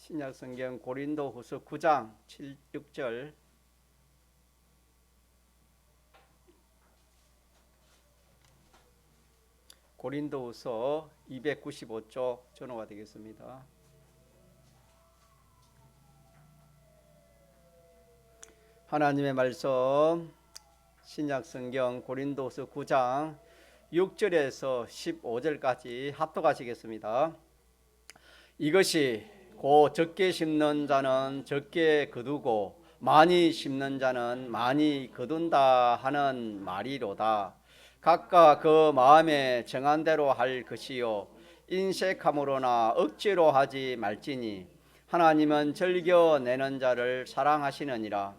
신약 성경 고린도후서 9장 7, 6절. 고린도후서 295쪽 전호가 되겠습니다. 하나님의 말씀 신약 성경 고린도후서 9장 6절에서 15절까지 합독하시겠습니다. 이것이 곧 적게 심는 자는 적게 거두고 많이 심는 자는 많이 거둔다 하는 말이로다. 각각 그 마음에 정한 대로 할 것이요 인색함으로나 억지로 하지 말지니 하나님은 즐겨 내는 자를 사랑하시느니라.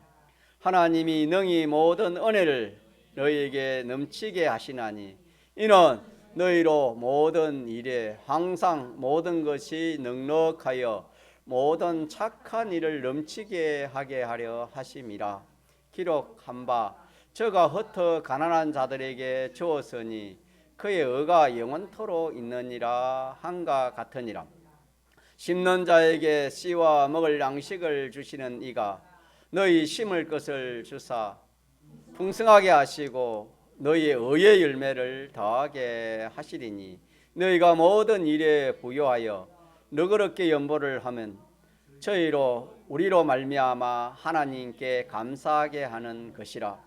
하나님이 능히 모든 은혜를 너희에게 넘치게 하시나니 이는 너희로 모든 일에 항상 모든 것이 넉넉하여 모든 착한 일을 넘치게 하게 하려 하심이라. 기록한 바 저가 흩어 가난한 자들에게 주었으니 그의 의가 영원토록 있느니라 한가 같으니라. 심는 자에게 씨와 먹을 양식을 주시는 이가 너희 심을 것을 주사 풍성하게 하시고 너희의 의의 열매를 더하게 하시리니 너희가 모든 일에 부요하여 너그럽게 연보를 하면 저희로 우리로 말미암아 하나님께 감사하게 하는 것이라.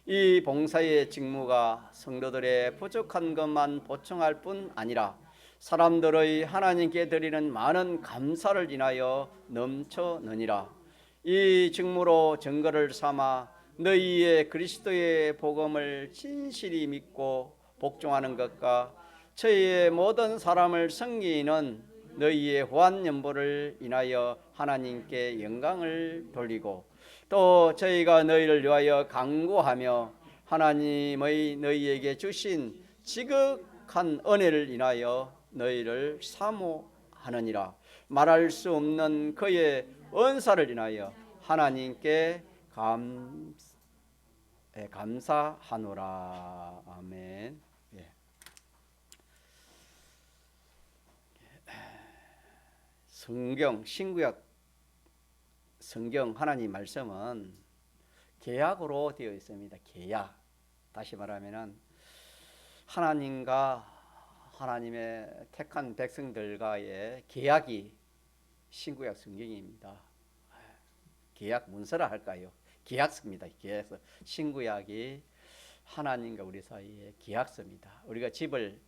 이 봉사의 직무가 성도들의 부족한 것만 보충할 뿐 아니라 사람들의 하나님께 드리는 많은 감사를 인하여 넘쳐느니라. 이 직무로 증거를 삼아 너희의 그리스도의 복음을 진실히 믿고 복종하는 것과 저희의 모든 사람을 섬기는 너희의 후한 연보를 인하여 하나님께 영광을 돌리고 또 저희가 너희를 위하여 간구하며 하나님의 너희에게 주신 지극한 은혜를 인하여 너희를 사모하느니라. 말할 수 없는 그의 은사를 인하여 하나님께 감사하노라. 아멘. 예. 성경 신구약 성경 하나님 말씀은 계약으로 되어 있습니다. 계약. 다시 말하면은 하나님과 하나님의 택한 백성들과의 계약이 신구약 성경입니다. 계약 문서라 할까요? 계약서입니다. 계약서. 신구약이 하나님과 우리 사이의 계약서입니다. 우리가 집을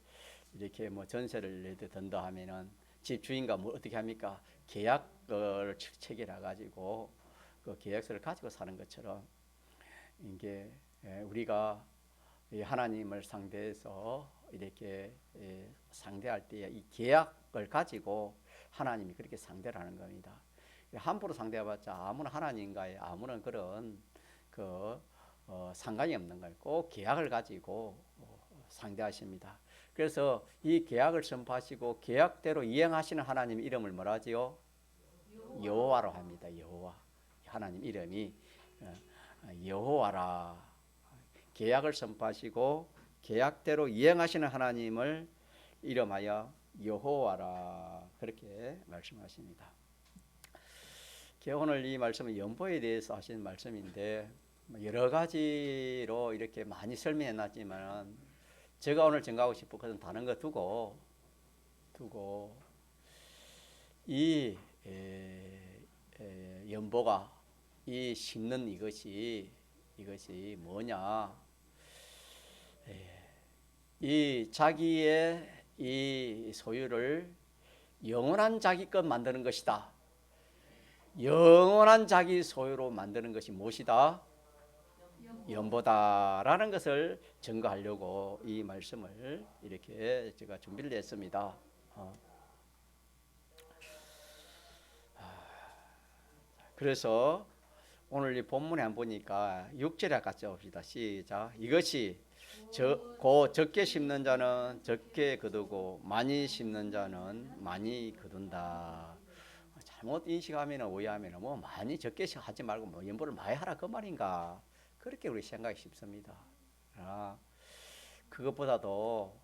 이렇게 뭐 전세를 든다 하면은 집 주인과 뭐 어떻게 합니까? 계약을 체결해 가지고 그 계약서를 가지고 사는 것처럼 이게 우리가 하나님을 상대해서 이렇게 상대할 때 이 계약을 가지고 하나님이 그렇게 상대를 하는 겁니다. 함부로 상대해봤자 아무나 하나님과의 아무런 그런 상관이 없는 거예요. 꼭 계약을 가지고 상대하십니다. 그래서 이 계약을 선포하시고 계약대로 이행하시는 하나님 이름을 뭐라 하지요? 여호와로 합니다. 여호와. 하나님 이름이 여호와라. 계약을 선포하시고 계약대로 이행하시는 하나님을 이름하여 여호와라. 그렇게 말씀하십니다. 오늘 이 말씀은 연보에 대해서 하시는 말씀인데 여러 가지로 이렇게 많이 설명해 놨지만 제가 오늘 증거하고 싶은 것은 다른 거 두고 이 연보가 이 심는 이것이 뭐냐, 이 자기의 이 소유를 영원한 자기 것 만드는 것이다. 영원한 자기 소유로 만드는 것이 무엇이다? 연보다라는 것을 증거하려고 이 말씀을 이렇게 제가 준비를 했습니다. 그래서 오늘 이 본문에 안 보니까 6절에 같이 봅시다. 시작. 이것이 곧 적게 심는 자는 적게 거두고 많이 심는 자는 많이 거둔다. 잘못 인식하면 오해하면 뭐 많이 적게 하지 말고 뭐 연보를 많이 하라 그 말인가, 그렇게 우리 생각이 쉽습니다. 그것보다도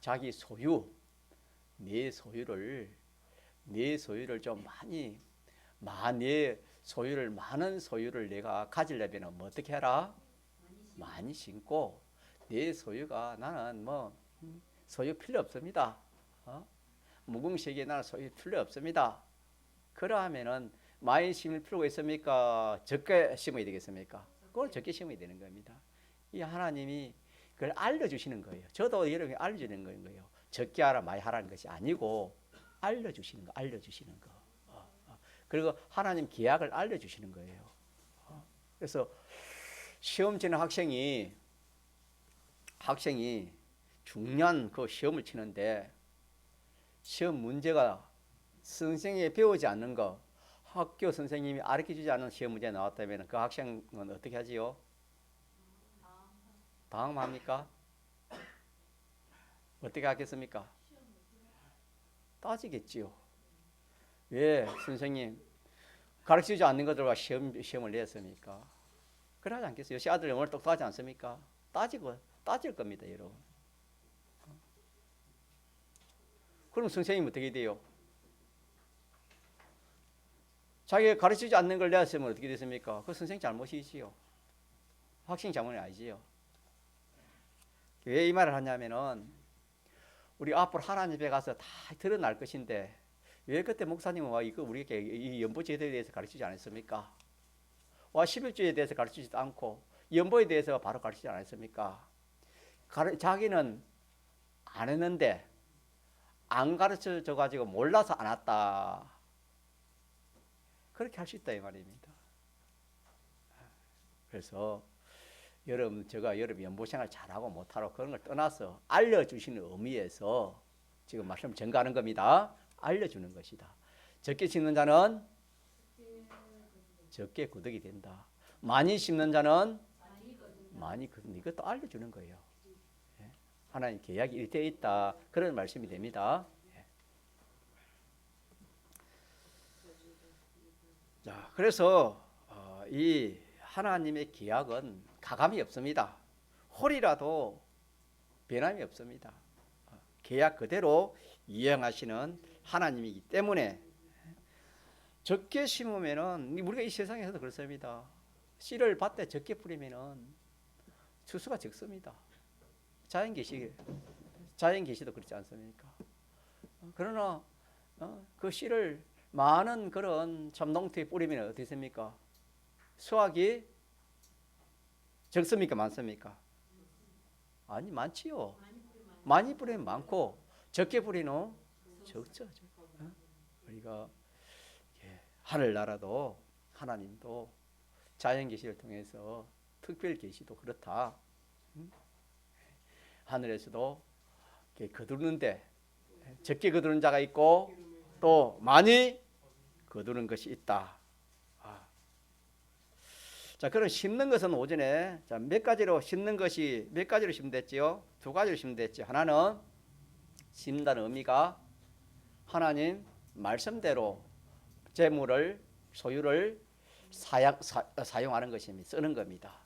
자기 소유, 내 소유를 내 소유를 좀 내 소유를 많은 소유를 내가 가지려면 뭐 어떻게 해라? 많이 심고 내 소유가 나는 뭐 소유 필요 없습니다. 무궁시에게 나는 소유 필요 없습니다. 그러하면은 많이 심을 필요가 있습니까? 적게 심어야 되겠습니까? 그걸 적게 심어야 되는 겁니다. 이 하나님이 그걸 알려주시는 거예요. 저도 여러분이 알려주는 거예요. 적게 하라 많이 하라는 것이 아니고 알려주시는 거, 알려주시는 거. 그리고 하나님 계약을 알려주시는 거예요. 그래서 시험 치는 학생이 중요한 그 시험을 치는데 시험 문제가 선생님이 배우지 않는 거, 학교 선생님이 가르쳐주지 않은 시험 문제 나왔다면 그 학생은 어떻게 하지요? 당황합니까? 어떻게 하겠습니까? 따지겠지요. 왜 선생님 가르치지 않는 것들과 시험을 냈습니까? 그러지 않겠어요? 요새 아들 영어를 똑똑하지 않습니까? 따질 겁니다, 여러분. 그럼 선생님 어떻게 돼요? 자기가 가르치지 않는 걸 내었으면 어떻게 됐습니까? 그 선생님 잘못이지요. 학생 잘못이 아니지요. 왜 이 말을 하냐면은 우리 앞으로 하나님 앞에 가서 다 드러날 것인데 왜 그때 목사님은 와 이거 우리에게 이 연보제도에 대해서 가르치지 않았습니까? 와 11조에 대해서 가르치지도 않고 연보에 대해서 바로 가르치지 않았습니까? 자기는 안 했는데 안 가르쳐줘 가지고 몰라서 안 왔다. 그렇게 할 수 있다 이 말입니다. 그래서 제가 여러분 연보생활 잘하고 못하고 그런 걸 떠나서 알려주시는 의미에서 지금 말씀 전가하는 겁니다. 알려주는 것이다. 적게 심는 자는 적게 거두게 된다. 많이 심는 자는 많이 거둔다. 이것도 알려주는 거예요. 하나님 계약이 이렇게 되어 있다. 그런 말씀이 됩니다. 자, 그래서 이 하나님의 계약은 가감이 없습니다. 홀이라도 변함이 없습니다. 계약 그대로 이행하시는 하나님이기 때문에 적게 심으면은 우리가 이 세상에서도 그렇습니다. 씨를 밭에 적게 뿌리면은 추수가 적습니다. 자연계시도 그렇지 않습니까? 그러나 그 씨를 많은 그런 참농토에 뿌리면 어떻게 됩니까? 수확이 적습니까? 많습니까? 아니 많지요. 많이 뿌리면 많고 적게 뿌리는 적죠. 우리가 하늘나라도 하나님도 자연계시를 통해서 특별계시도 그렇다. 하늘에서도 거두는데 적게 거두는 자가 있고 또 많이 거두는 것이 있다. 자, 그럼 심는 것은 오전에 몇 가지로 심는 것이 몇 가지로 심면 됐지요? 두 가지로 심면 됐지. 하나는 심는다는 의미가 하나님 말씀대로 재물을 소유를 사용하는 것입니다. 쓰는 겁니다.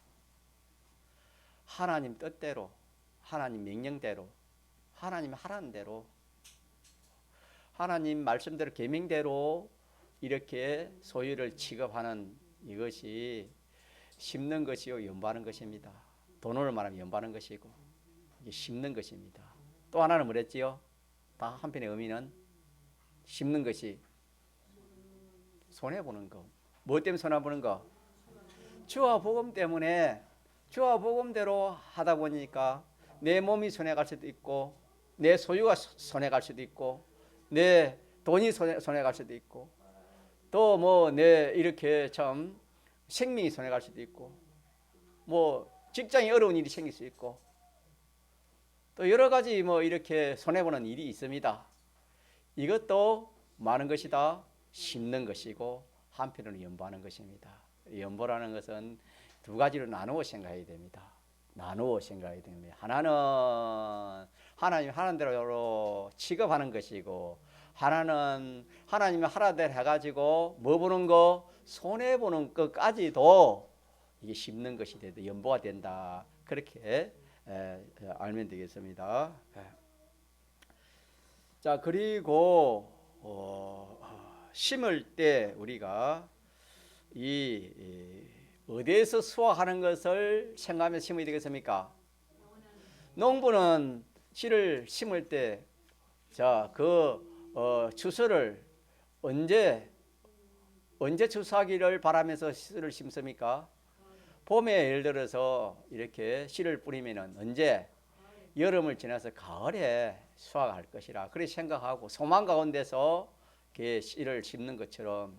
하나님 뜻대로 하나님 명령대로 하나님 하라는 대로 하나님 말씀대로 계명대로 이렇게 소유를 취급하는 이것이 심는 것이요 연보하는 것입니다. 돈으로 말하면 연보하는 것이고 이게 심는 것입니다. 또 하나는 뭐랬지요? 다 한편의 의미는 심는 것이 손해보는 거. 뭐 때문에 손해보는 거? 주와 복음 때문에 주와 복음대로 하다 보니까 내 몸이 손해갈 수도 있고 내 소유가 손해갈 수도 있고 내 돈이 손해갈 수도 있고 또 뭐 내 이렇게 참 생명이 손해갈 수도 있고 뭐 직장에 어려운 일이 생길 수 있고 또 여러 가지 뭐 이렇게 손해보는 일이 있습니다. 이것도 많은 것이다. 심는 것이고 한편으로는 연보하는 것입니다. 연보라는 것은 두 가지로 나누어 생각해야 됩니다. 나누어 생각해야 됩니다. 하나는 하나님 하는 대로 취급하는 것이고 하나는 하나님이 하라는 대로 해가지고 뭐 보는 거? 손해보는 것까지도 이게 심는 것이 된다. 연보가 된다. 그렇게 알면 되겠습니다. 자, 그리고 심을 때 우리가 어디에서 수확하는 것을 생각하면서 심어야 되겠습니까? 농부는 씨를 심을 때 추수를 언제 추수하기를 바라면서 씨를 심습니까? 봄에 예를 들어서 이렇게 씨를 뿌리면은 언제? 여름을 지나서 가을에 수확할 것이라 그렇게 생각하고 소망 가운데서 이렇게 씨를 심는 것처럼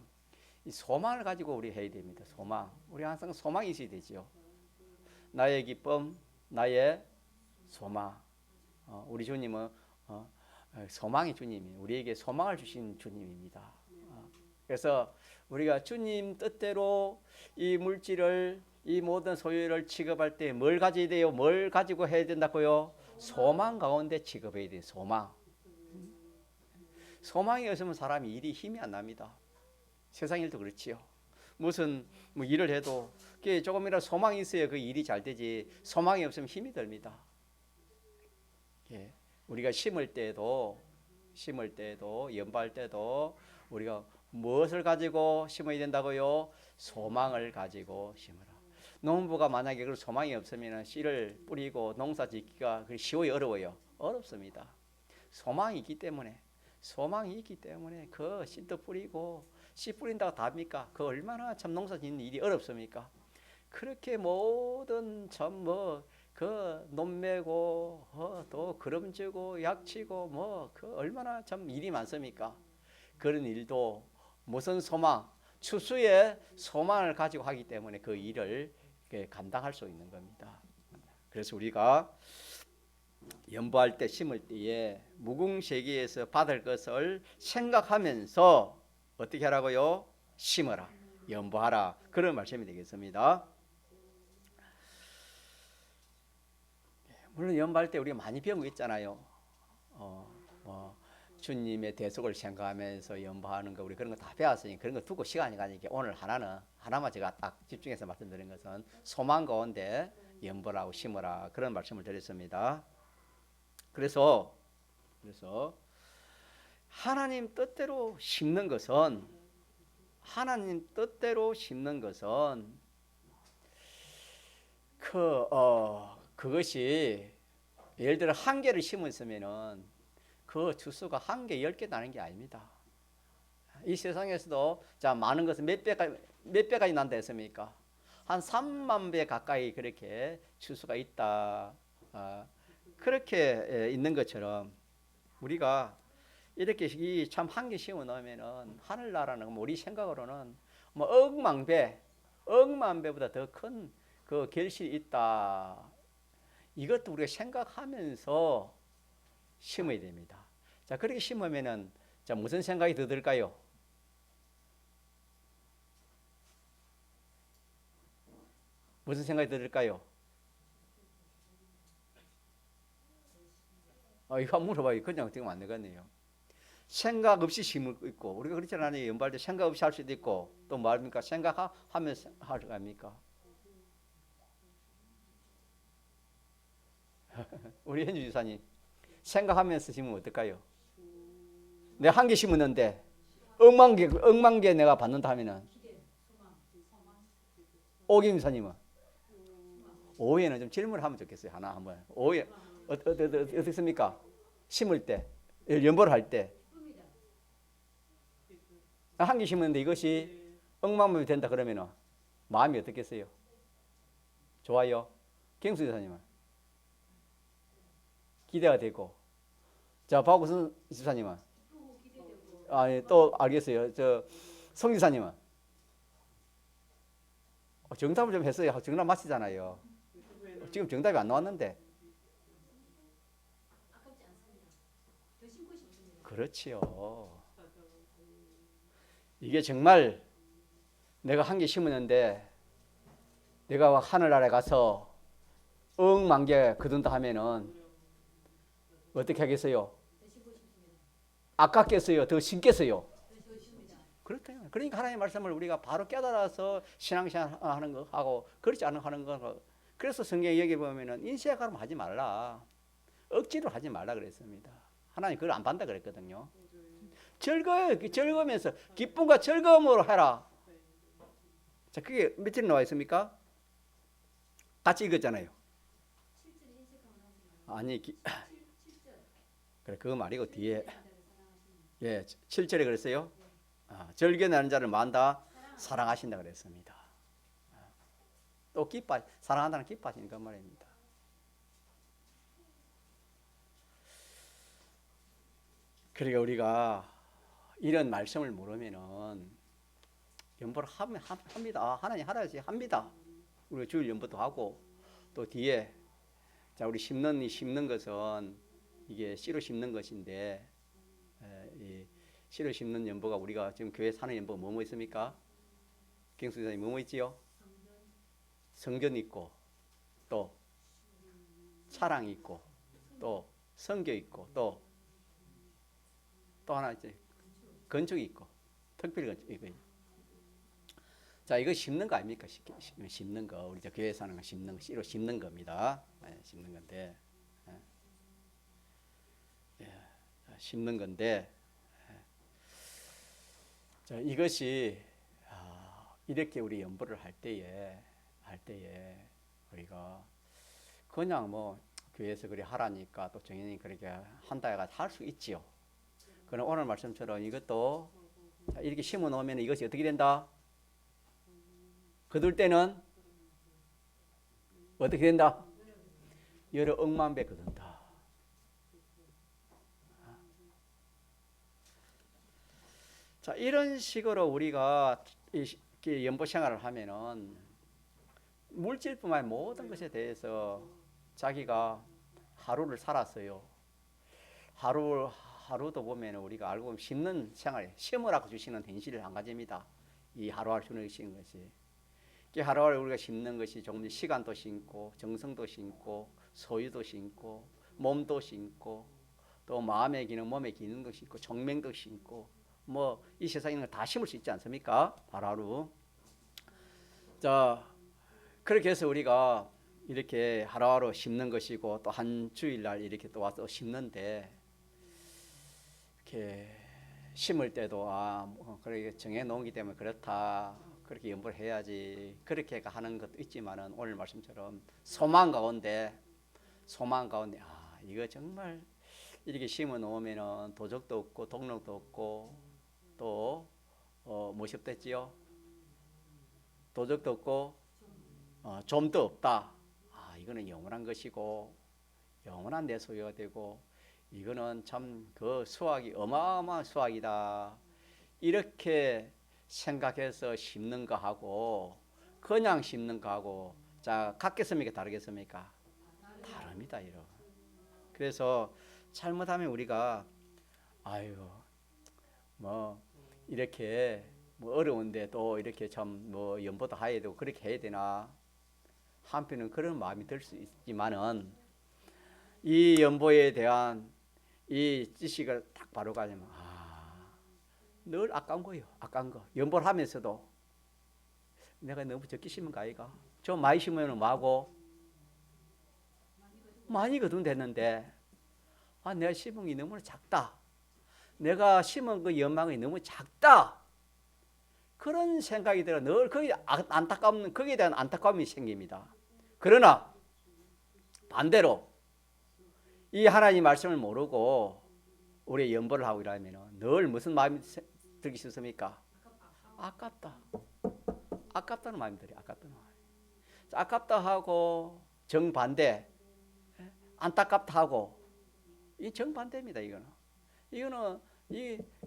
이 소망을 가지고 우리 해야 됩니다. 소망. 우리 항상 소망이 있어야 되죠. 나의 기쁨, 나의 소망. 우리 주님은 소망의 주님이 우리에게 소망을 주신 주님입니다. 그래서 우리가 주님 뜻대로 이 물질을 이 모든 소유를 취급할 때 뭘 가져야 돼요? 뭘 가지고 해야 된다고요? 소망 가운데 취급해야 돼요. 소망. 소망이 없으면 사람이 일이 힘이 안 납니다. 세상 일도 그렇지요. 무슨 일을 해도 조금이라도 소망이 있어야 그 일이 잘 되지. 소망이 없으면 힘이 듭니다. 우리가 심을 때도 연구할 때도 우리가 무엇을 가지고 심어야 된다고요? 소망을 가지고 심어라. 농부가 만약에 그 소망이 없으면 씨를 뿌리고 농사 짓기가 쉬워요, 어려워요? 어렵습니다. 소망이 있기 때문에 그 씨도 뿌리고 씨 뿌린다고 답니까? 그 얼마나 참 농사 짓는 일이 어렵습니까? 그렇게 모든 논매고 또 그름지고 약치고 그 얼마나 참 일이 많습니까? 그런 일도 무슨 소망? 추수의 소망을 가지고 하기 때문에 그 일을 감당할 수 있는 겁니다. 그래서 우리가 연보할 때 심을 때에 무궁세기에서 받을 것을 생각하면서 어떻게 하라고요? 심어라, 연보하라, 그런 말씀이 되겠습니다. 물론 연보할 때 우리가 많이 배운 거 있잖아요. 주님의 대속을 생각하면서 연보하는 거 우리 그런 거 다 배웠으니 그런 거 두고 시간이 가니까 오늘 하나만 제가 딱 집중해서 말씀드린 것은 소망 가운데 연보라고 심어라, 그런 말씀을 드렸습니다. 그래서 하나님 뜻대로 심는 것은 그것이 예를 들어 한 개를 심었으면은 그 주수가 한 개, 10개 나는 게 아닙니다. 이 세상에서도 많은 것은 몇 배까지 난다 했습니까? 한 3만 배 가까이 그렇게 주수가 있다. 그렇게 있는 것처럼 우리가 이렇게 참 한 개 심어 놓으면은 하늘나라는 우리 생각으로는 억만 배보다 더 큰 그 결실이 있다. 이것도 우리가 생각하면서 심어야 됩니다. 자, 그렇게 심으면은 무슨 생각이 더 들까요? 무슨 생각이 더 들까요? 이거 한번 물어봐요. 그냥 지금 안 되겠네요. 생각 없이 심을 있고, 우리가 그렇지 않아요. 연구할 때 생각 없이 할 수도 있고, 또 뭐합니까? 생각하면서 하려 합니까? 우리 현주 지사님, 생각하면서 심으면 어떨까요? 내가 한 개 심었는데 억만 개 내가 받는다 하면은, 오김 지사님은 오해는 좀 질문을 하면 좋겠어요. 하나 한번 오해 어떻습니까? 심을 때, 연보를 할 때 한 개 심었는데 이것이 억만 개 된다 그러면은 마음이 어떻겠어요? 좋아요. 경수 지사님은 기대가 되고, 자 박우선 지사님은 또 알겠어요. 송 지사님은 정답을 좀 했어요. 정답 맞히잖아요. 지금 정답이 안 나왔는데. 그렇지요. 이게 정말 내가 한 개 심었는데 내가 하늘나라에 가서 억만 개 거둔다 하면은 어떻게 하겠어요? 아깝겠어요? 더 심겠어요? 그렇다. 그러니까 하나님의 말씀을 우리가 바로 깨달아서 신앙생활 하는 거 하고, 그렇지 않은 하는 거. 그래서 성경에 여기 보면은 인쇄가름 하지 말라, 억지로 하지 말라 그랬습니다. 하나님 그걸 안 받는다 그랬거든요. 즐거워요. 즐거우면서 기쁨과 즐거움으로 해라. 자, 그게 며칠 나와 있습니까? 같이 읽었잖아요. 아니, 그래, 그거 말이고 뒤에 7절에 그랬어요. 즐겨내는 자를 만다 사랑하신다 그랬습니다. 또 사랑한다는 기뻐하시는 그 말입니다. 그러니까 우리가 이런 말씀을 모르면은 연보를 합니다. 하나님 하라지 합니다. 우리가 주일 연보도 하고 또 뒤에 자 우리 심는 것은 이게 씨로 심는 것인데 이 씨로 심는 연보가 우리가 지금 교회 사는 연보가 뭐뭐 있습니까? 경수 선생님 뭐뭐 있지요? 성전 있고 또 사랑 있고 또 성교 있고 또 하나 이제 건축이 있고 특별 건축 이거. 자 이거 심는 거 아닙니까? 심는 거 우리 교회에 사는 거 심는 거 씨로 심는 겁니다. 심는 건데 심는 건데 자 이것이 이렇게 우리 연보를 할 때에 우리가 그냥 뭐 교회에서 그래 하라니까 또 정연이 그렇게 한다 해가 할 수 있지요. 그럼 오늘 말씀처럼 이것도 이렇게 심어 놓으면 이것이 어떻게 된다? 거둘 때는 어떻게 된다? 여러 억만 배 거둔다. 자 이런 식으로 우리가 연보 생활을 하면은 물질뿐만 아니라 모든 것에 대해서 자기가 하루를 살았어요. 하루도 보면 우리가 알고 보면 심는 생활, 심으라고 주시는 현실을 한 가지입니다. 이 하루하루 주시는 것이. 하루하루 우리가 심는 것이 조금 시간도 심고, 정성도 심고, 소유도 심고, 몸도 심고, 또 마음의 기능, 몸의 기능도 심고, 정명도 심고, 뭐 이 세상에 있는 걸 다 심을 수 있지 않습니까? 하루하루. 자, 그렇게 해서 우리가 이렇게 하루하루 심는 것이고 또 한 주일날 이렇게 또 와서 심는데 이렇게 심을 때도 그렇게 정해 놓기 때문에 그렇다. 그렇게 연보를 해야지. 그렇게 하는 것도 있지만은 오늘 말씀처럼 소망 가운데 이거 정말 이렇게 심어 놓으면은 도적도 없고 동력도 없고 또 무엇이 없댔지요? 도적도 없고 좀도 없다. 이거는 영원한 것이고 영원한 내 소유가 되고 이거는 참 그 수확이 어마어마한 수확이다. 이렇게 생각해서 심는 거하고 그냥 심는 거하고 자 같겠습니까? 다르겠습니까? 다릅니다. 여러분. 그래서 잘못하면 우리가 뭐 이렇게 뭐 어려운데 또 이렇게 참 뭐 연보도 해야 되고 그렇게 해야 되나 한편은 그런 마음이 들 수 있지만은 이 연보에 대한 이 지식을 딱 바로 가지면 늘 아까운 거예요. 아까운 거. 연보를 하면서도 내가 너무 적게 심은 거 아이가? 좀 많이 심으면 뭐하고? 많이 거둔 됐는데 내가 심은 게 너무 작다. 내가 심은 그 연망이 너무 작다. 그런 생각이 들어 늘 거기에 거기에 대한 안타까움이 생깁니다. 그러나 반대로 이 하나님 말씀을 모르고 우리 연보를 하고 이러면 늘 무슨 마음이 들기 싫습니까? 아깝다. 아깝다는 마음이 들어요. 아깝다 하고 정반대 안타깝다 하고 이 정반대입니다. 이거는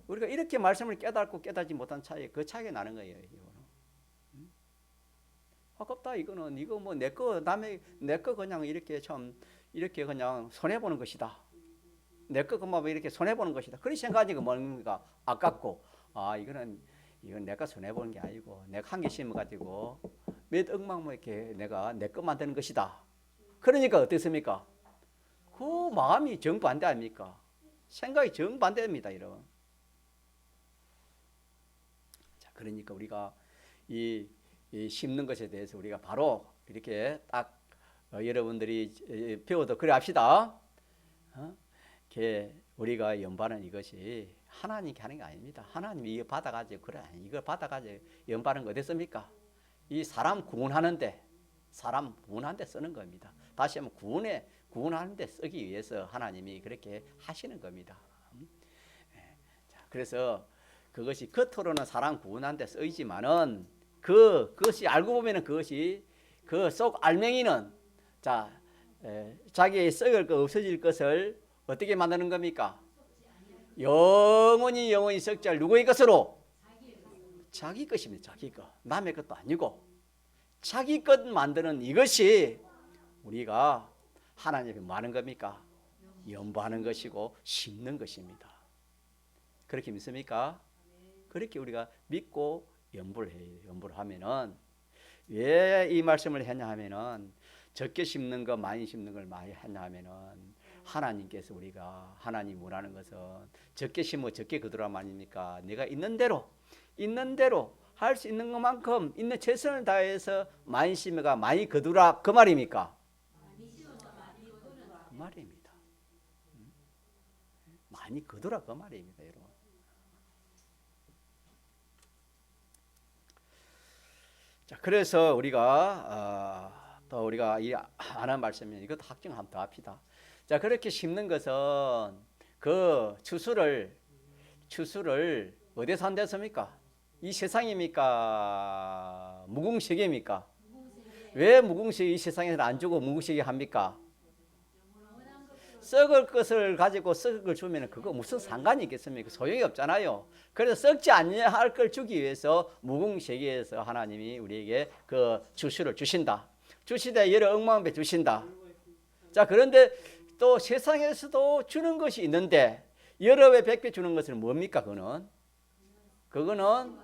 우리가 이렇게 말씀을 깨닫고 깨닫지 못한 차이 그 차이가 나는 거예요. 이거는. 아깝다 이거는 이거 뭐 내 거 남의 내 거 그냥 이렇게 이렇게 그냥 손해 보는 것이다. 내 거 그만 이렇게 손해 보는 것이다. 그렇게 생각하니까 뭡니까? 아깝고 이건 내가 손해 보는 게 아니고 내가 한 개 심어 가지고 몇 억만 뭐 이렇게 내가 내 거 만드는 것이다. 그러니까 어떻습니까? 그 마음이 정반대 아닙니까? 생각이 정반대입니다, 여러분. 자, 그러니까 우리가 이 심는 것에 대해서 우리가 바로 이렇게 딱 여러분들이 배워도 그래 합시다. 우리가 연보하는 이것이 하나님께 하는 게 아닙니다. 하나님이 이거 받아가지고 그래 이걸 받아가지고 연받은 거 어딨습니까? 이 사람 구원하는데 쓰는 겁니다. 다시 한번 구원하는데 쓰기 위해서 하나님이 그렇게 하시는 겁니다. 그래서 그것이 겉으로는 사람 구원하는데 쓰이지만은 그것이 알고 보면은 그것이 그 속 알맹이는 자기의 썩을 것 없어질 것을 어떻게 만드는 겁니까? 영원히 썩지 않을 누구의 것으로? 자기 것입니다. 자기 것. 남의 것도 아니고 자기 것 만드는 이것이 우리가 하나님께 뭐 하는 겁니까? 연보하는 것이고 심는 것입니다. 그렇게 믿습니까? 그렇게 우리가 믿고 연보를 해요. 연보를 하면은 왜 이 말씀을 했냐 하면은 적게 심는 거 많이 심는 걸 많이 했냐 하면은 하나님께서 우리가 하나님 원하는 것은 적게 심어 적게 거두라 말입니까? 내가 있는 대로 할 수 있는 것만큼 있는 최선을 다해서 많이 심어가 많이 거두라 그 말입니까? 그 말입니다. 많이 거두라 그 말입니다, 여러분. 자, 그래서 우리가 또 우리가 이 아는 말씀이 이것도 확증 한번 더 합시다. 자, 그렇게 심는 것은 그 추수를 어디서 한댔습니까? 이 세상입니까? 무궁세계입니까? 왜 무궁세계 이 세상에서 안 주고 무궁세계 합니까? 썩을 것을 가지고 썩을 걸 주면 그거 무슨 상관이 있겠습니까? 소용이 없잖아요. 그래서 썩지 않냐 할 걸 주기 위해서 무궁세계에서 하나님이 우리에게 그 추수를 주신다. 주시되 여러 억만 배 주신다. 자, 그런데 또 세상에서도 주는 것이 있는데 여러 배 100배 주는 것은 뭡니까? 그거는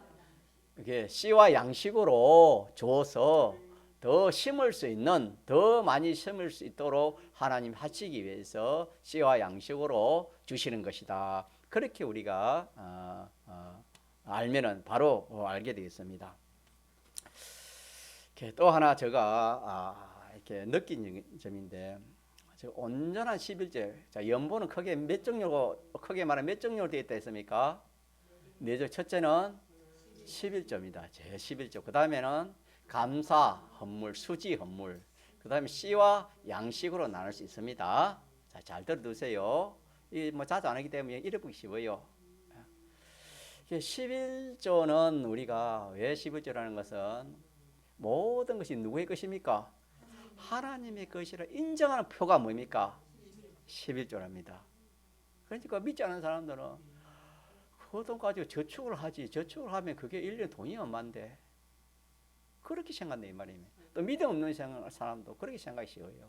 이게 씨와 양식으로 줘서 더 심을 수 있는, 더 많이 심을 수 있도록 하나님 하시기 위해서 씨와 양식으로 주시는 것이다. 그렇게 우리가 알면은 바로 알게 되겠습니다. 또 하나 제가 이렇게 느낀 점인데, 온전한 11절. 자, 연보는 크게 말하면 몇 정렬 되어 있다 했습니까? 네 절. 첫째는 11조입니다. 제 11조. 그 다음에는 감사, 헌물, 수지, 헌물. 그 다음에 씨와 양식으로 나눌 수 있습니다. 자, 잘 들어두세요. 이 뭐 자주 안 하기 때문에 읽어보기 쉬워요. 11조는 우리가 왜 11조라는 것은 모든 것이 누구의 것입니까? 하나님의 것이라 인정하는 표가 뭡니까? 11조랍니다. 그러니까 믿지 않는 사람들은 그 돈 가지고 저축을 하지. 저축을 하면 그게 1년 돈이 얼만데. 그렇게 생각한다 이 말입니다. 또 믿음 없는 사람도 그렇게 생각이 쉬워요.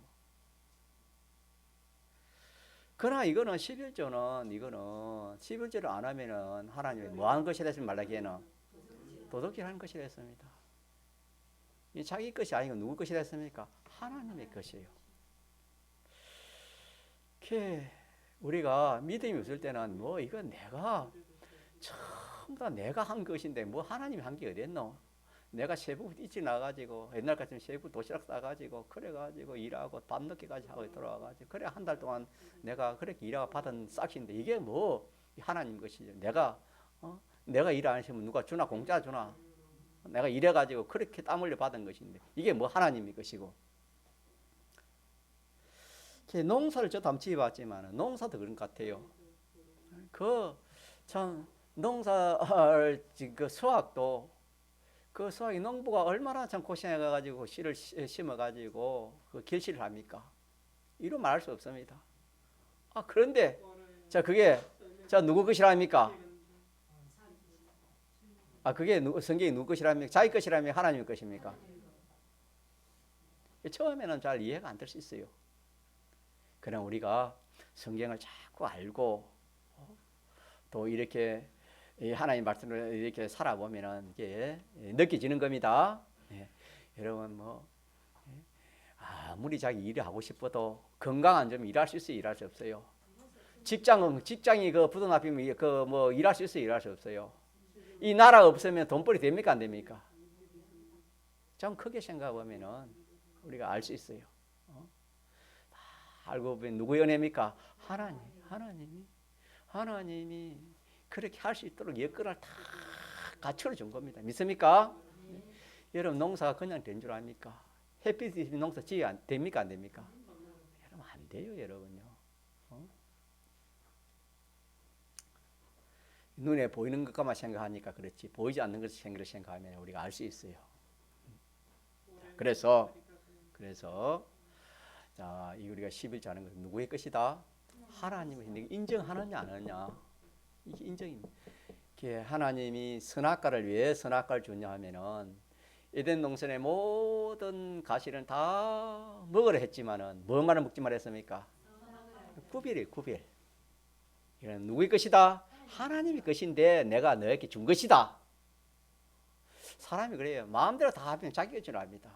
그러나 이거는 11조를 안 하면은 하나님이 뭐 하는 것이라 했으면 말라기에는 도둑질 하는 것이라 했습니다. 이 자기 것이 아니고 누구 것이라 했습니까? 하나님의 것이에요. 우리가 믿음이 없을 때는 뭐 이건 내가 전부 다 내가 한 것인데 뭐 하나님이 한 게 어딨노? 내가 새벽 일찍 나가지고 옛날 같으면 새벽 도시락 싸가지고 그래가지고 일하고 밤늦게까지 하고 돌아와가지고 그래 한 달 동안 내가 그렇게 일하고 받은 싹인데 이게 뭐 하나님 것이죠. 내가 일 안 하시면 누가 주나 공짜 주나? 내가 일해가지고 그렇게 땀 흘려 받은 것인데 이게 뭐 하나님의 것이고. 농사를 저도 한번 지어봤지만 농사도 그런 것 같아요. 참 농사를 그 수확도 그 수확이 농부가 얼마나 참 고생해가지고 씨를 심어가지고 그 결실을 합니까? 이루 말할 수 없습니다. 그런데 그게 누구 것이랍니까? 그게 성경이 누구 것이랍니까? 자기 것이라면 하나님의 것입니까? 처음에는 잘 이해가 안 될 수 있어요. 그냥 우리가 성경을 자꾸 알고 또 이렇게 하나님 말씀을 이렇게 살아보면은 이게 느껴지는 겁니다. 여러분 아무리 자기 일을 하고 싶어도 건강한 좀 일할 수 있어요, 일할 수 없어요. 직장이 그 부도 앞이면 일할 수 있어요, 일할 수 없어요. 이 나라 없으면 돈벌이 됩니까, 안 됩니까? 좀 크게 생각해 보면은 우리가 알 수 있어요. 알고 보면 누구의 은혜입니까? 하나님이 그렇게 할 수 있도록 여건을 다 갖춰 준 겁니다. 믿습니까? 여러분 농사가 그냥 된 줄 압니까? 햇빛이 농사 지어야 됩니까? 안 됩니까? 여러분 안 돼요, 여러분요. 눈에 보이는 것만 생각하니까 그렇지 보이지 않는 것을 생각하면 우리가 알 수 있어요. 그래서 자, 이 우리가 11조 하는 것은 누구의 것이다? 하나님이 인정하느냐 안 하느냐 이게 인정입니다. 하나님이 선악과를 왜 선악과를 주냐 하면은 에덴 동산의 모든 가시는 다 먹으라 했지만은 뭐만을 먹지 말했습니까? 구별이에요, 구별. 이건 누구의 것이다? 하나님의 것인데 내가 너에게 준 것이다. 사람이 그래요. 마음대로 다 하면 자기 것을 압니다.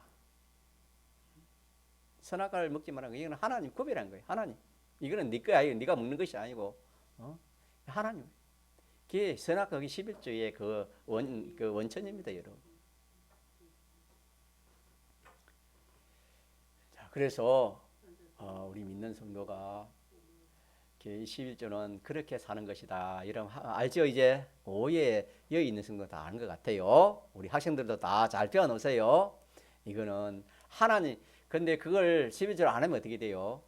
선악과를 먹지 말라는 거 이거는 하나님 구별한 거예요. 하나님. 이거는 네 거야. 이거 네가 먹는 것이 아니고 하나님. 그게 선악과 11조의 그 원천입니다, 여러분. 자, 그래서 우리 믿는 성도가 11조는 그렇게 사는 것이다. 이런 알죠? 이제 오해 여기 있는 성도 다 아는 것 같아요. 우리 학생들도 다 잘 배워 놓으세요. 이거는 하나님. 근데 그걸 11조를 안 하면 어떻게 돼요?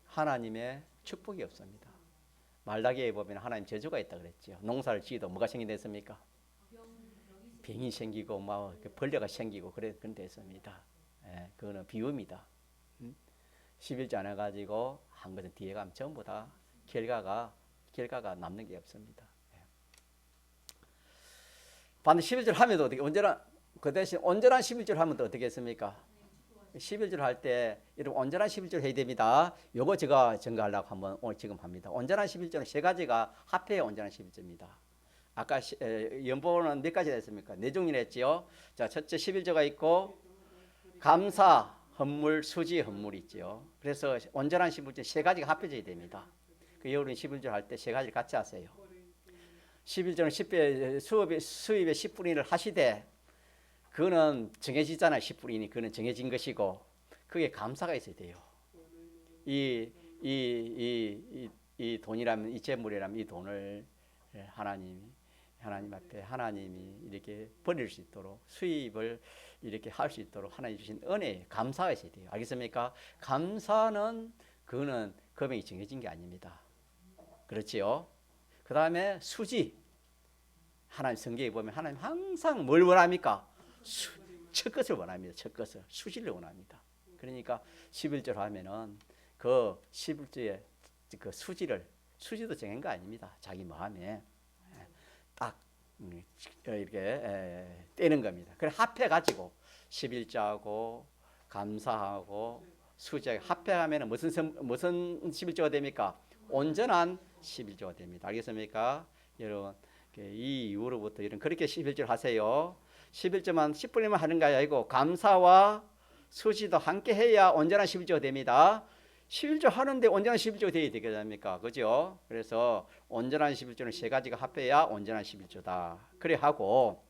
하나님의 축복이 없습니다. 말라기에 보면 하나님 저주가 있다 그랬죠. 농사를 지어도 뭐가 생긴댔습니까? 병이 생기고 막 벌레가 생기고 그런 됐습니다. 예, 그거는 비유입니다. 11조 안 해가지고 한 것은 뒤에 가면 전부 다 결과가 남는 게 없습니다. 예. 반드시 11절 하면 어떻게 그 대신 온전한 11절 하면 또 어떻게 했습니까? 11절 할 때 여러분 온전한 11절 해야 됩니다. 요거 제가 증거하려고 한번 오늘 지금 합니다. 온전한 11절은 세 가지가 합해야 온전한 11절입니다. 아까 연보는 몇 가지 됐습니까? 네 종류를 했지요. 자, 첫째 11조가 있고 감사, 헌물, 수지, 헌물이 있죠. 그래서 온전한 11절 세 가지가 합해져야 됩니다. 그 여러분 11절 할 때 세 가지를 같이 하세요. 11조는 10배 수입의 10분의 1을 하시되 그거는 정해지잖아요. 10분이니 그거는 정해진 것이고 그게 감사가 있어야 돼요. 이 돈이라면 이 재물이라면 이 돈을 하나님 앞에 하나님이 이렇게 버릴 수 있도록 수입을 이렇게 할 수 있도록 하나님 주신 은혜에 감사가 있어야 돼요. 알겠습니까? 감사는 그거는 금액이 정해진 게 아닙니다. 그렇지요? 그 다음에 수지. 하나님 성경에 보면 하나님 항상 뭘 원합니까? 첫 것을 원합니다. 첫 것을. 수지를 원합니다. 그러니까 11절 하면은 그 11조의 그 수지도 정한 거 아닙니다. 자기 마음에 딱 이렇게 떼는 겁니다. 그래 합해가지고 11조하고 감사하고 수지하고 합해하면 무슨 11조가 됩니까? 온전한 11조가 됩니다. 알겠습니까? 여러분 이 이후로부터 이런 그렇게 11절 하세요. 11조만 10분이면 하는 거 아니고 감사와 수지도 함께 해야 온전한 11조가 됩니다. 11조 하는데 온전한 11조가 되어야 되겠습니까? 그죠? 그래서 온전한 11조는 세 가지가 합해야 온전한 11조다. 그래 하고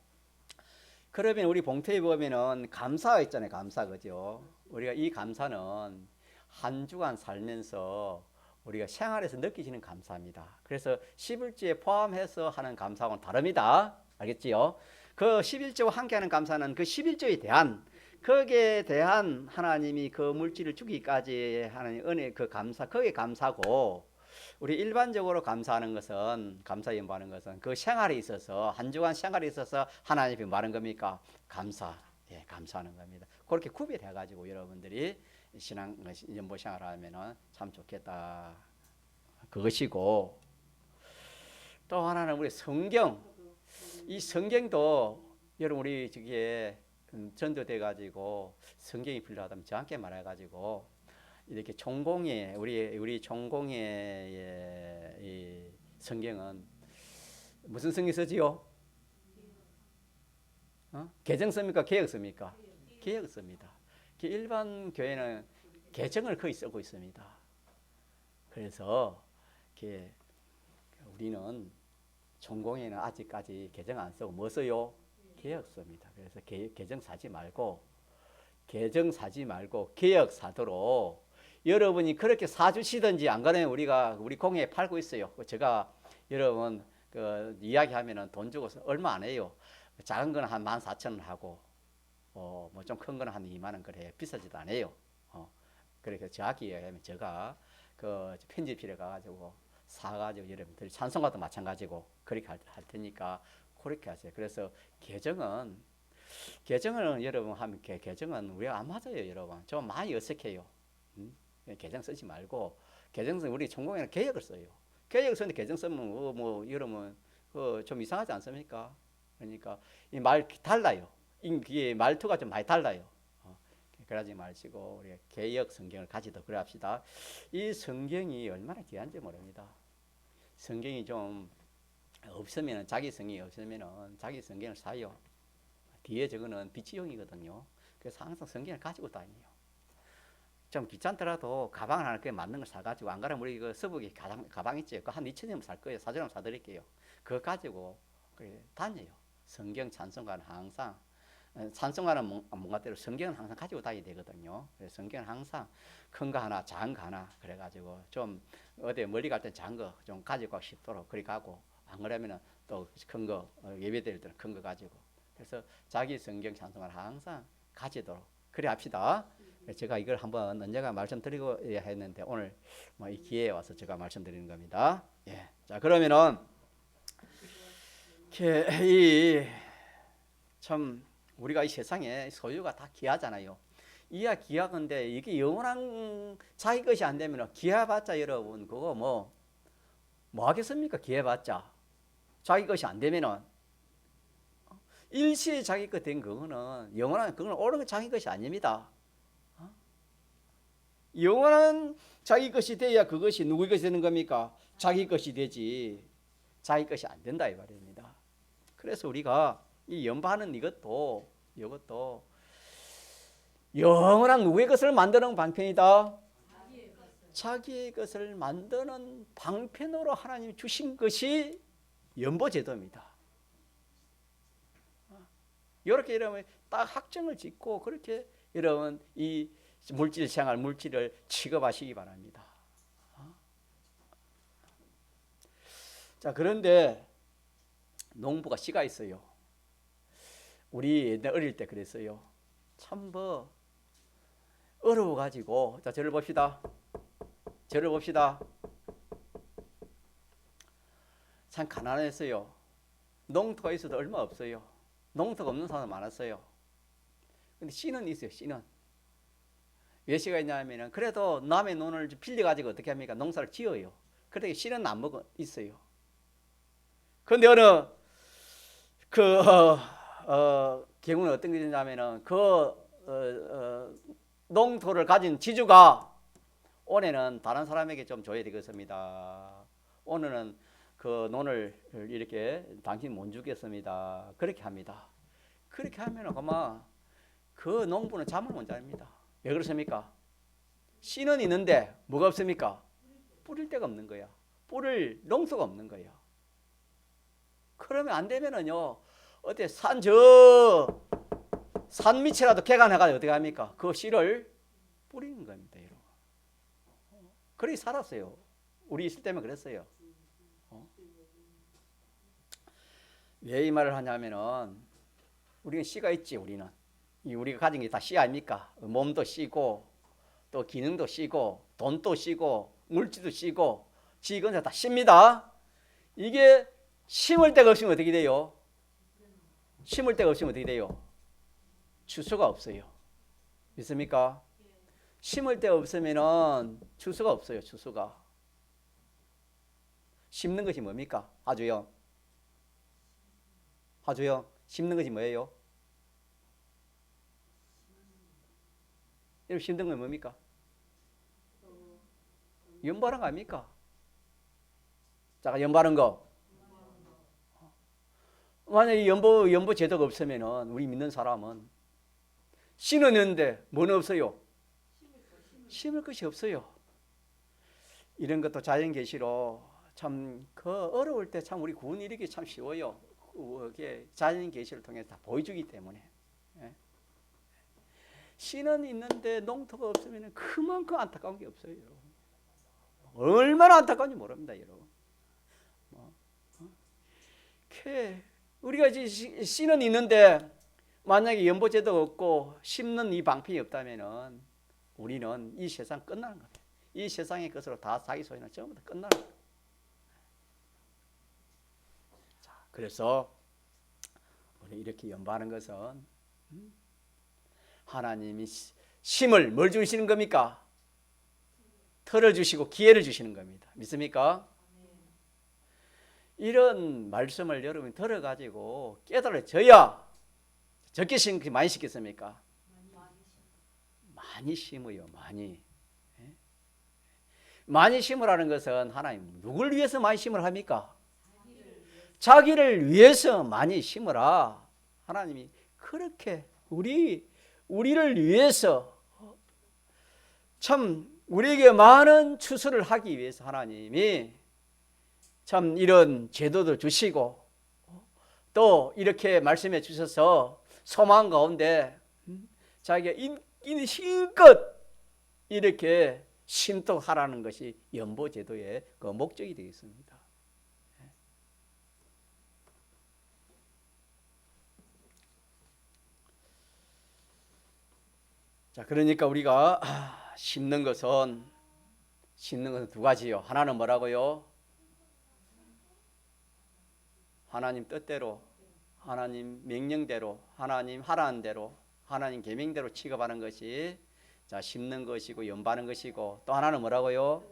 그러면 우리 봉투에 보면은 감사가 있잖아요. 감사 그죠? 우리가 이 감사는 한 주간 살면서 우리가 생활에서 느끼시는 감사입니다. 그래서 11조에 포함해서 하는 감사하고는 다릅니다. 알겠지요? 그 11조와 함께하는 감사는 그 11조에 대한 거기에 대한 하나님이 그 물질을 주기까지 하는 은혜 그 감사 그게 감사고 우리 일반적으로 감사하는 것은 감사 연보하는 것은 그 생활에 있어서 한 주간 생활에 있어서 하나님이 말한 겁니까? 감사하는 겁니다. 그렇게 구별해 가지고 여러분들이 신앙 연보 생활하면은 참 좋겠다. 그것이고 또 하나는 우리 성경 이 성경도 여러분 우리 저기에 전도돼 가지고 성경이 필요하다면 저한테 말해 가지고 이렇게 총공예 우리 총공예의 이 성경은 무슨 성경 쓰지요? 개정 씁니까? 개역 씁니까? 개역 씁니다. 일반 교회는 개정을 거의 쓰고 있습니다. 그래서 우리는 총공예는 아직까지 개정 안 쓰고 뭐 써요? 개역 씁니다. 그래서 개정 사지 말고 개역 사도록 여러분이 그렇게 사주시든지 안 그러면 우리 공예에 팔고 있어요. 제가 여러분 그 이야기하면은 돈 주고서 얼마 안 해요. 작은 거는 한 14,000원 하고 뭐 좀 큰 거는 한 2만 원 그래. 비싸지도 않아요. 그러니까 정확히 얘기하면 제가 그 편집실에 가가지고 사가지고 여러분들 찬송가도 마찬가지고 그렇게 할 테니까 그렇게 하세요. 그래서 계정은 여러분 하면 계정은 우리가 안 맞아요, 여러분. 좀 많이 어색해요. 계정 쓰지 말고 계정은 우리 전공에는 계획을 써요. 계획을 쓰는데 계정 쓰면 뭐 여러분 좀 이상하지 않습니까? 그러니까 이 말 달라요. 이게 말투가 좀 많이 달라요. 그러지 마시고 우리 개역 성경을 가지도록 그래 합시다. 이 성경이 얼마나 귀한지 모릅니다. 성경이 좀 없으면 자기 성경이 없으면 자기 성경을 사요. 뒤에 저거는 비치용이거든요. 그래서 항상 성경을 가지고 다녀요. 좀 귀찮더라도 가방을 하나 꽤 맞는 걸 사가지고 안 그러면 우리 그 서북에 가방 있지? 그거 한 2,000원 살 거예요. 사전으로 사드릴게요. 그거 가지고 다녀요. 성경 찬송가는 항상 찬송가는 뭔가 때로 성경은 항상 가지고 다니게 되거든요. 그래서 성경은 항상 큰 거 하나, 작은 거 하나 그래가지고 좀 어디 멀리 갈 때 작은 거 좀 가지고 가기 쉽도록 그리 가고 안 그러면은 또 큰 거 예배 드릴 때는 큰 거 가지고 그래서 자기 성경 찬송가를 항상 가지도록 그래 합시다. 제가 이걸 한번 언제가 말씀드리고 했는데 오늘 뭐 이 기회에 와서 제가 말씀드리는 겁니다. 예. 자 그러면은 참 우리가 이 세상에 소유가 다 귀하잖아요. 이야 귀하건데 이게 영원한 자기 것이 안 되면 귀해봤자 여러분 그거 뭐 하겠습니까? 귀해봤자 자기 것이 안 되면은 일시에 자기 것 된 그거는 영원한 그거는 오랜 자기 것이 아닙니다. 영원한 자기 것이 돼야 그것이 누구의 것이 되는 겁니까? 자기 것이 되지 자기 것이 안 된다 이 말입니다. 그래서 우리가 이 연반은 이것도 영원한 누구의 것을 만드는 방편이다? 자기의 것을 만드는 방편으로 하나님이 주신 것이 연보제도입니다. 이렇게 여러분 딱 학정을 짓고 그렇게 여러분 이 물질 생활 물질을 취급하시기 바랍니다. 자 그런데 농부가 씨가 있어요. 우리 옛날 어릴 때 그랬어요. 참 뭐 어려워가지고 자 저를 봅시다. 참 가난했어요. 농토가 있어도 얼마 없어요. 농토가 없는 사람 많았어요. 근데 씨는 있어요. 씨는 왜 씨가 있냐면은 그래도 남의 논을 빌려가지고 어떻게 합니까? 농사를 지어요. 그런데 씨는 안 먹어 있어요. 그런데 어느 경우는 어떤 게 되냐면은 농토를 가진 지주가 올해는 다른 사람에게 좀 줘야 되겠습니다. 오늘은 그 논을 이렇게 당신 못 주겠습니다. 그렇게 합니다. 그렇게 하면은 그만 그 농부는 잠을 못 잡니다. 왜 그렇습니까? 씨는 있는데 뭐가 없습니까? 뿌릴 데가 없는 거야. 뿌릴 농소가 없는 거야. 그러면 안 되면은요. 어때 산 밑이라도 개간해가지고 어떻게 합니까? 그 씨를 뿌리는 겁니다, 여러분. 그렇게 살았어요. 우리 있을 때면 그랬어요. 왜 이 말을 하냐면은 우리는 씨가 있지. 우리가 가진 게 다 씨 아닙니까? 몸도 씨고 또 기능도 씨고 돈도 씨고 물질도 씨고 지건 다 씨입니다. 이게 심을 데가 없으면 어떻게 돼요? 심을 데가 없으면 어떻게 돼요? 주소가 없어요. 믿습니까? 심을 데가 없으면은 주소가 없어요. 주소가. 심는 것이 뭡니까? 하주영. 심는 것이 뭐예요? 여러분 심는 건 뭡니까? 연발한 거 아닙니까? 자, 연발한 거. 만약에 연보 제도가 없으면은 우리 믿는 사람은 심었는데 뭐는 없어요? 심을 것이 없어요. 이런 것도 자연 계시로 참 그 어려울 때 참 우리 구원 이루기 참 쉬워요. 그게 자연 계시를 통해서 다 보여주기 때문에. 씨는 있는데 농토가 없으면 그만큼 안타까운 게 없어요, 여러분. 얼마나 안타까운지 모릅니다, 여러분. 이렇게 우리가 이제 씨는 있는데 만약에 연보제도가 없고 심는 이 방편이 없다면은 우리는 이 세상 끝나는 겁니다. 이 세상의 것으로 다 자기 소유는 전부 다 끝나는 겁니다. 자, 그래서 우리 이렇게 연보하는 것은 하나님이 심을 뭘 주시는 겁니까? 털을 주시고 기회를 주시는 겁니다. 믿습니까? 이런 말씀을 여러분이 들어가지고 깨달아져야 적게 심기 많이 심겠습니까? 많이 심어요. 많이 심으라는 것은 하나님 누굴 위해서 많이 심으라 합니까? 자기를 위해서 많이 심으라. 하나님이 그렇게 우리를 위해서 참 우리에게 많은 추수를 하기 위해서 하나님이 참 이런 제도도 주시고 또 이렇게 말씀해 주셔서 소망 가운데 자기가 있는 힘껏 이렇게 심도하라는 것이 연보제도의 그 목적이 되겠습니다. 자, 그러니까 우리가 심는 것은 두 가지요. 하나는 뭐라고요? 하나님 뜻대로, 하나님 명령대로, 하나님 하라는 대로, 하나님 계명대로 취급하는 것이 자 심는 것이고 연바하는 것이고, 또 하나는 뭐라고요?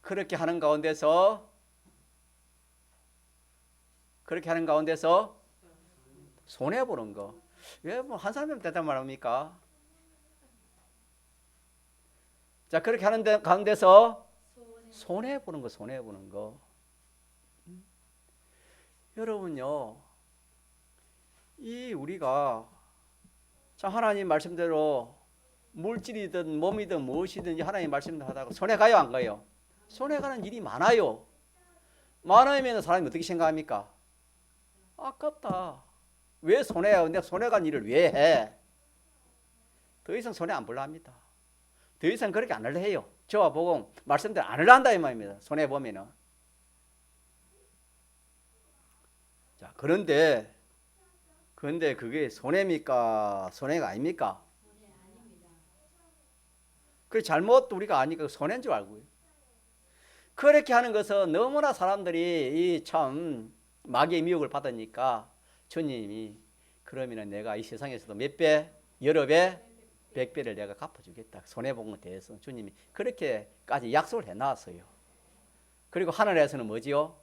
그렇게 하는 가운데서 손해 보는 거. 왜 뭐 한 사람이면 됐단 말입니까? 자, 그렇게 하는 가운데서 손해 보는 거. 여러분요, 이 우리가 참 하나님 말씀대로 물질이든 몸이든 무엇이든지 하나님 말씀대로 하다가 손해 가요, 안 가요? 손해 가는 일이 많아요. 많으면 사람이 어떻게 생각합니까? 아깝다. 왜 손해야? 내가 손해 간 일을 왜 해? 더 이상 손해 안 볼라 합니다. 더 이상 그렇게 안 하려 해요. 저와 보고 말씀대로 안 하려 한다 이 말입니다. 손해 보면은. 자, 그런데 그게 손해입니까? 손해가 아닙니까? 그 잘못 우리가 아니까 손해인 줄 알고요. 그렇게 하는 것은 너무나 사람들이 이 참 마귀의 미혹을 받으니까 주님이 그러면은 내가 이 세상에서도 몇 배, 여러 배, 100배를 내가 갚아주겠다. 손해본 것에 대해서 주님이 그렇게까지 약속을 해놨어요. 그리고 하늘에서는 뭐지요?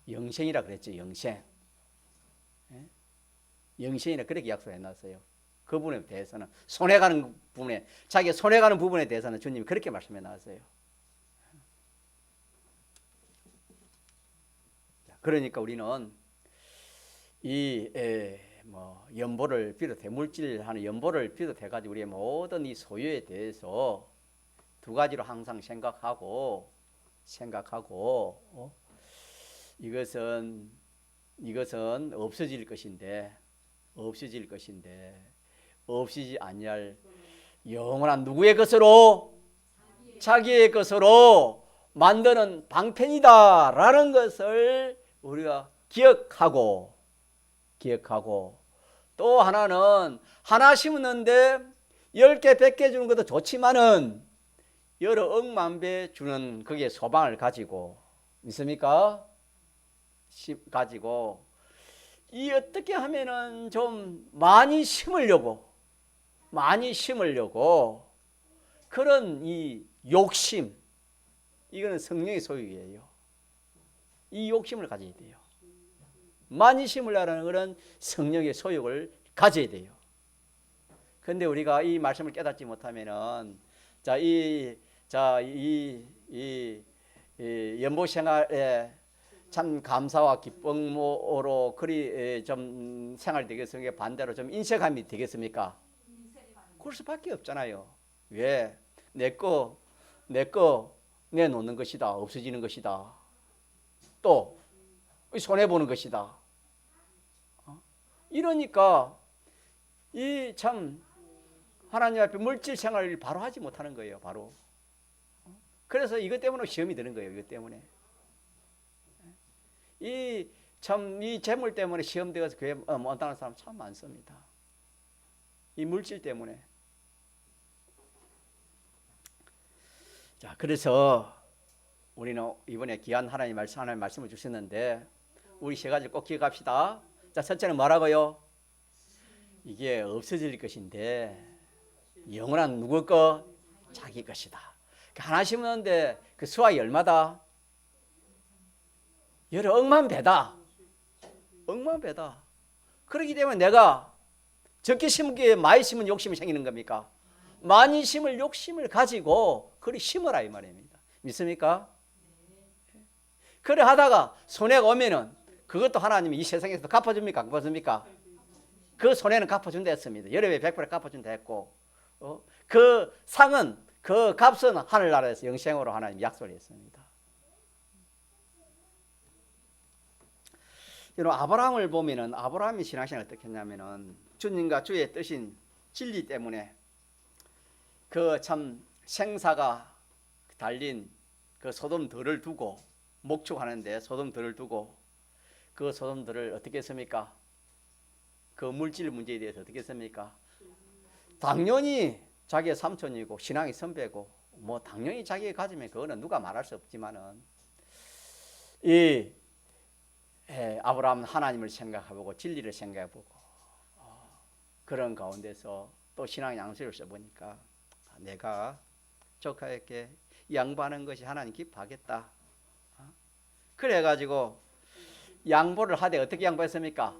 영생이라 그랬죠. 영생. 영생이라 그렇게 약속을 해놨어요. 그 부분에 대해서는 손해가는 부분에 자기가 손해가는 부분에 대해서는 주님이 그렇게 말씀해 놨어요. 그러니까 우리는 이 연보를 비롯해 물질하는 연보를 비롯해 가지고 우리의 모든 이 소유에 대해서 두 가지로 항상 생각하고 이것은 없어질 것인데 없어지지 아니할 영원한 누구의 것으로? 자기의 것으로 만드는 방편이다라는 것을 우리가 기억하고 또 하나는 하나 심었는데 10개, 100개 주는 것도 좋지만은 여러 억만 배 주는 그게 소망을 가지고 있습니까? 가지고 이 어떻게 하면은 좀 많이 심으려고 그런 이 욕심, 이거는 성령의 소유예요. 이 욕심을 가져야 돼요. 많이 심으려는 그런 성령의 소욕을 가져야 돼요. 그런데 우리가 이 말씀을 깨닫지 못하면은 이 연보 생활에 참 감사와 기쁨으로 그리 좀 생활되겠습니까? 반대로 좀 인색함이 되겠습니까? 그럴 수밖에 없잖아요. 왜? 내 거 내놓는 것이다. 없어지는 것이다. 또 손해보는 것이다. 이러니까 이 참 하나님 앞에 물질 생활을 바로 하지 못하는 거예요. 바로. 그래서 이것 때문에 시험이 드는 거예요. 이것 때문에. 이 재물 때문에 시험되어서 교회 못 나가는 사람 참 많습니다. 이 물질 때문에. 자, 그래서 우리는 이번에 귀한 하나님 말씀을 주셨는데 우리 세 가지를 꼭 기억합시다. 자, 첫째는 뭐라고요? 이게 없어질 것인데 영원한 누구 거? 자기 것이다. 하나 심었는데 그 수확이 얼마다? 여러 억만 배다. 억만 배다. 그렇기 때문에 내가 적게 심기에 많이 심은 욕심이 생기는 겁니까? 많이 심을 욕심을 가지고 그리 심어라 이 말입니다. 믿습니까? 그래 하다가 손해가 오면은 그것도 하나님이 이 세상에서 갚아줍니까? 안 갚아줍니까? 그 손해는 갚아준다 했습니다. 여러 배 100% 갚아준다 했고 그 상은 그 값은 하늘나라에서 영생으로 하나님 약속을 했습니다. 여러분 아브라함을 보면은 아브라함의 신앙생활을 어떻게 했냐면은 주님과 주의 뜻인 진리 때문에 그 참 생사가 달린 그 소돔들을 두고 목축하는데 소돔들을 두고 그 소돔들을 어떻게 했습니까? 그 물질 문제에 대해서 어떻게 했습니까? 당연히 자기의 삼촌이고 신앙의 선배고 뭐 당연히 자기가 가지면 그거는 누가 말할 수 없지만은 이 아브라함은 하나님을 생각해보고 진리를 생각해보고 그런 가운데서 또 신앙의 양식을 써보니까 내가 조카에게 양보하는 것이 하나님 기뻐하겠다. 그래가지고 양보를 하되 어떻게 양보했습니까?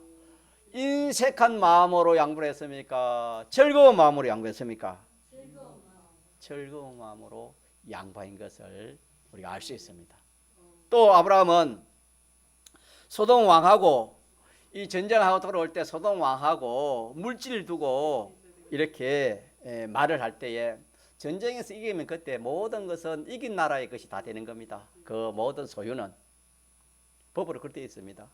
인색한 마음으로 양보를 했습니까? 즐거운 마음으로 양보했습니까? 즐거운 마음으로 양보한 것을 우리가 알 수 있습니다. 또 아브라함은 소돔 왕하고 이 전쟁하고 돌아올 때 소돔 왕하고 물질을 두고 이렇게 말을 할 때에 전쟁에서 이기면 그때 모든 것은 이긴 나라의 것이 다 되는 겁니다. 그 모든 소유는 법으로 그렇게 되어 있습니다.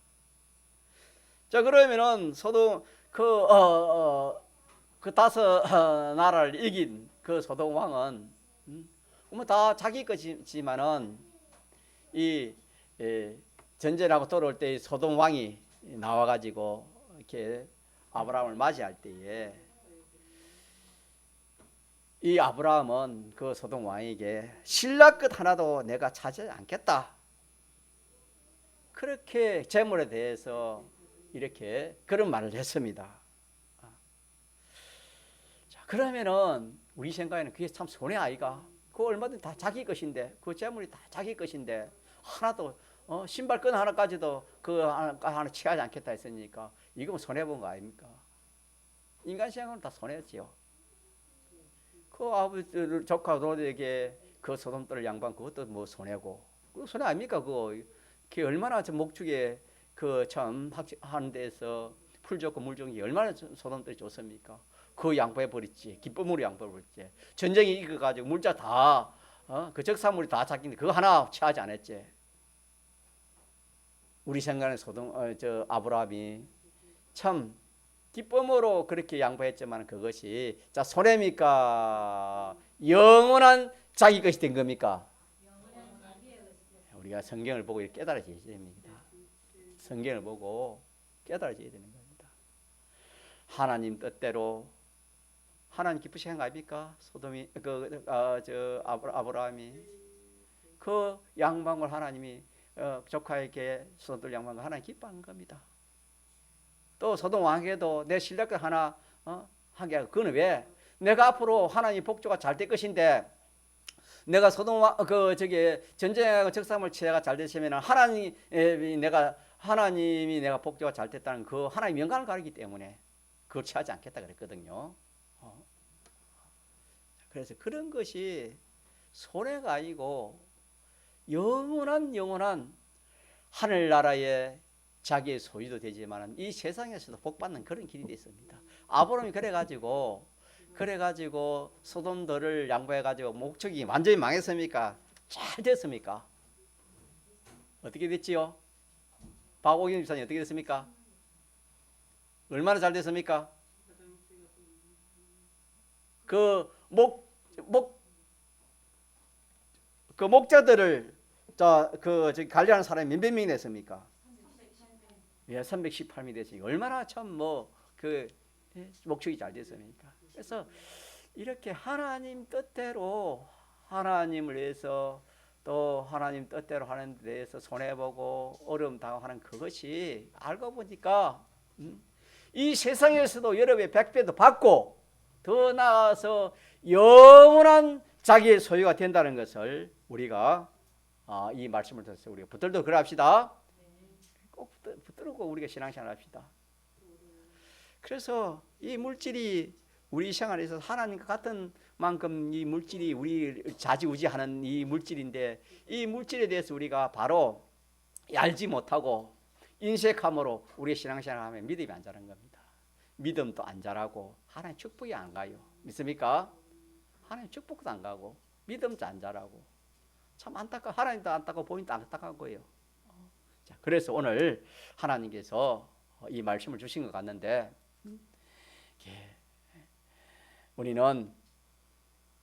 자 그러면은 소돔 그 다섯 나라를 이긴 그 소돔 왕은 뭐 다 자기 것이지만은 이 전쟁하고 돌아올 때 소돔 왕이 나와가지고 이렇게 아브라함을 맞이할 때에 이 아브라함은 그 소돔 왕에게 신라 것 하나도 내가 차지하지 않겠다. 그렇게 재물에 대해서 이렇게 그런 말을 했습니다. 자, 그러면은 우리 생각에는 그게 참 손해 아이가? 그거 얼마든지 다 자기 것인데 그 재물이 다 자기 것인데 하나도 신발끈 하나까지도 그 하나 취하지 않겠다 했으니까 이거 손해 본 거 아닙니까? 인간 생각은 다 손해지요. 그 아버지 조카 노에게 그 소돔들을 양반 그것도 뭐 손해고 그 손해 아닙니까? 그게 얼마나 저 목축에 그 참 하는 데서 풀 좋고 물 좋은 게 얼마나 소돔들이 좋습니까? 그 양보해 버렸지. 기쁨으로 양보해 버렸지. 전쟁이 이겨 가지고 물자 다 그 적산물이 다 잡힌데 그거 하나 취하지 않았지. 우리 생각에 저 아브라함이 참 기쁨으로 그렇게 양보했지만 그것이 자 손해입니까? 영원한 자기 것이 된 겁니까? 우리가 성경을 보고 깨달아져야 됩니다. 성경을 보고 깨달아져야 되는 겁니다. 하나님 뜻대로 하나님 기쁘시는 거 아닙니까? 소돔이 아브라함이 그 양방을 하나님이 조카에게 소돔 양방을 하나님 기뻐하는 겁니다. 또 소돔 왕에게도 내 신뢰가 하나 하게 하고 그거는 왜? 내가 앞으로 하나님 복조가 잘 될 것인데 내가 소돔 전쟁하고 적산물 취해가 잘 됐으면 하나님이 내가 복조가 잘 됐다는 그 하나님 영광을 가리기 때문에 그걸 취하지 않겠다 그랬거든요. 그래서 그런 것이 손해가 아니고 영원한 하늘나라의 자기의 소유도 되지만 이 세상에서도 복받는 그런 길이 있습니다. 아브라함이 그래가지고 소돔들을 양보해가지고 목적이 완전히 망했습니까? 잘 됐습니까? 어떻게 됐지요? 박옥인 집사님 어떻게 됐습니까? 얼마나 잘 됐습니까? 그 목자들을 저기 관리하는 사람이 몇몇 명이 됐습니까? 예, 318미 됐으니 얼마나 참 뭐 그 목적이 잘 됐습니까? 그래서 이렇게 하나님 뜻대로 하나님을 위해서 또 하나님 뜻대로 하는 데 대해서 손해보고 어려움 당하는 그것이 알고 보니까 이 세상에서도 여러 배 100배도 받고 더 나아가서 영원한 자기의 소유가 된다는 것을 우리가 이 말씀을 들어서 우리가 붙들도 그럽시다. 꼭 붙들고 우리가 신앙생활 합시다. 그래서 이 물질이 우리 생활에서 하나님과 같은 만큼 이 물질이 우리 좌지우지하는 이 물질인데 이 물질에 대해서 우리가 바로 알지 못하고 인색함으로 우리의 신앙생활을 하면 믿음이 안 자라는 겁니다. 믿음도 안 자라고 하나님 축복이 안 가요. 믿습니까? 하나님 축복도 안 가고 믿음도 안 자라고 참 안타까워. 하나님도 안타까워 본인도 안타까운 거예요. 자, 그래서 오늘 하나님께서 이 말씀을 주신 것 같는데 우리는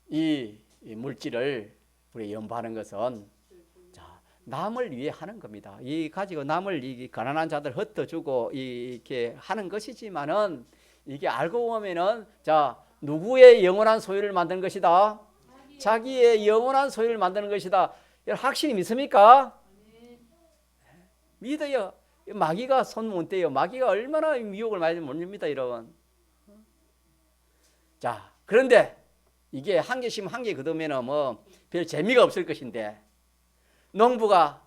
이 물질을 우리 연구하는 것은 남을 위해 하는 겁니다. 이 가지고 남을 이 가난한 자들 흩어주고 이렇게 하는 것이지만은 이게 알고 보면은 누구의 영원한 소유를 만드는 것이다. 자기의 영원한 소유를 만드는 것이다. 확실히 믿습니까? 믿어요. 마귀가 손 못 대요. 마귀가 얼마나 미혹을 많이 못 냅니다, 여러분. 자, 그런데 이게 한 개씩 한 개 거두면은 뭐 별 재미가 없을 것인데 농부가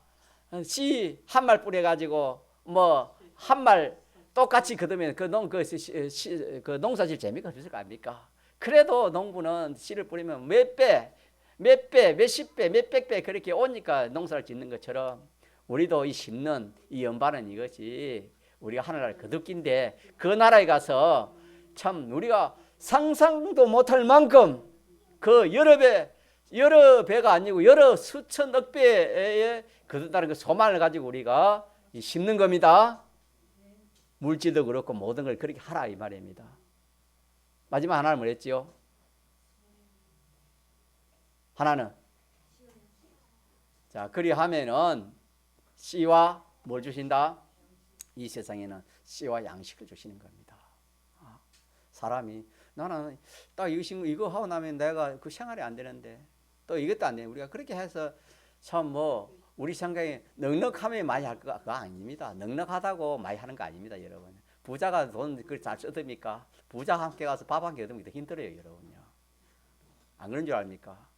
씨 한 말 뿌려가지고 뭐 한 말 똑같이 거두면 그 농사질 재미가 없을 거 아닙니까? 그래도 농부는 씨를 뿌리면 몇 배, 몇십 배, 몇백 배 그렇게 오니까 농사를 짓는 것처럼 우리도 이 심는 이 연반은 이것이 우리가 하나를 거두기인데 그 나라에 가서 참 우리가 상상도 못할 만큼 그 여러 배가 아니고 여러 수천억 배에 거둔다는 그 소망을 가지고 우리가 심는 겁니다. 물질도 그렇고 모든 걸 그렇게 하라 이 말입니다. 마지막 하나는 뭐랬지요? 하나는 자 그리하면은 씨와 뭘 주신다? 이 세상에는 씨와 양식을 주시는 겁니다. 사람이 나는 딱 이거 하고 나면 내가 그 생활이 안 되는데 또 이것도 안 돼. 우리가 그렇게 해서 참 뭐 우리 생각에 넉넉하면 많이 할 거 아닙니다. 넉넉하다고 많이 하는 거 아닙니다, 여러분. 부자가 돈 그걸 잘 쓰듭니까? 부자 함께 가서 밥 한 끼 얻으면 더 힘들어요, 여러분요. 안 그런 줄 압니까?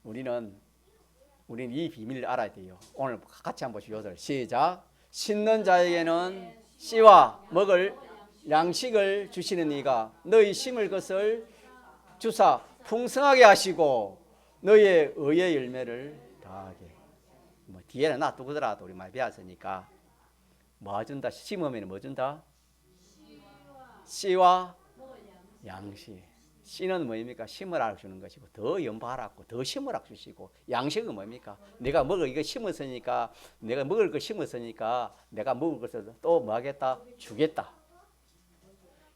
우리는 이 비밀을 알아야 돼요. 오늘 같이 한번 보시죠. 시작. 심는 자에게는 씨와 먹을 양식을 주시는 이가 너희 심을 것을 주사 풍성하게 하시고 너희의 의의 열매를 다하게. 뭐 뒤에는 놔두더라도 우리 많이 배웠으니까 뭐 준다? 심으면 뭐 준다? 씨와 양식. 씨는 뭐입니까? 심으라고 주는 것이고 더 연발하고 더 심으라고 주시고 양식은 뭡니까? 내가 먹을 이거 심었으니까 내가 먹을 거 심었으니까 내가 먹을 것을 또 뭐 하겠다? 주겠다.